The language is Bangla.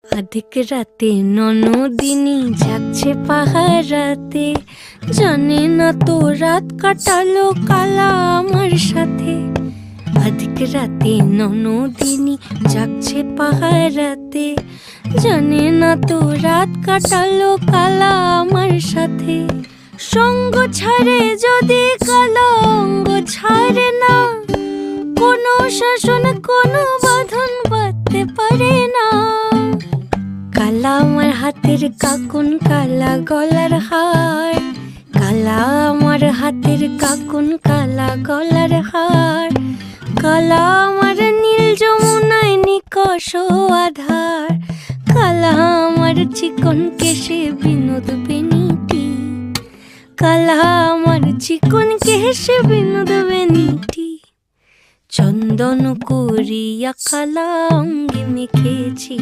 আধিক রাতে ননদিনী যাচ্ছে পাহারাতে, জানে না তো রাত কাটালো কালা আমার সাথে। আধিক রাতে ননদিনী যাচ্ছে পাহারাতে, জানে না তো রাত কাটালো কালা আমার সাথে। সঙ্গ ছাড়ে যদি কালা অঙ্গ ছাড়ে না, কোনো শাসন কোনো বাঁধন বাঁধতে পারে না। কালা আমার হাতের কাকুন কালা গলার হার, কালা আমার হাতের কাকুন কালা গলার হার। কালা আমার নীল যমুনায় নিকষ আধার, কালা আমার চিকন কেশে বিনোদ বেনিটি, কালা আমার চিকন কেশে বিনোদ বেনিটি। চন্দন করিয়া কালা অঙ্গে মেখেছি,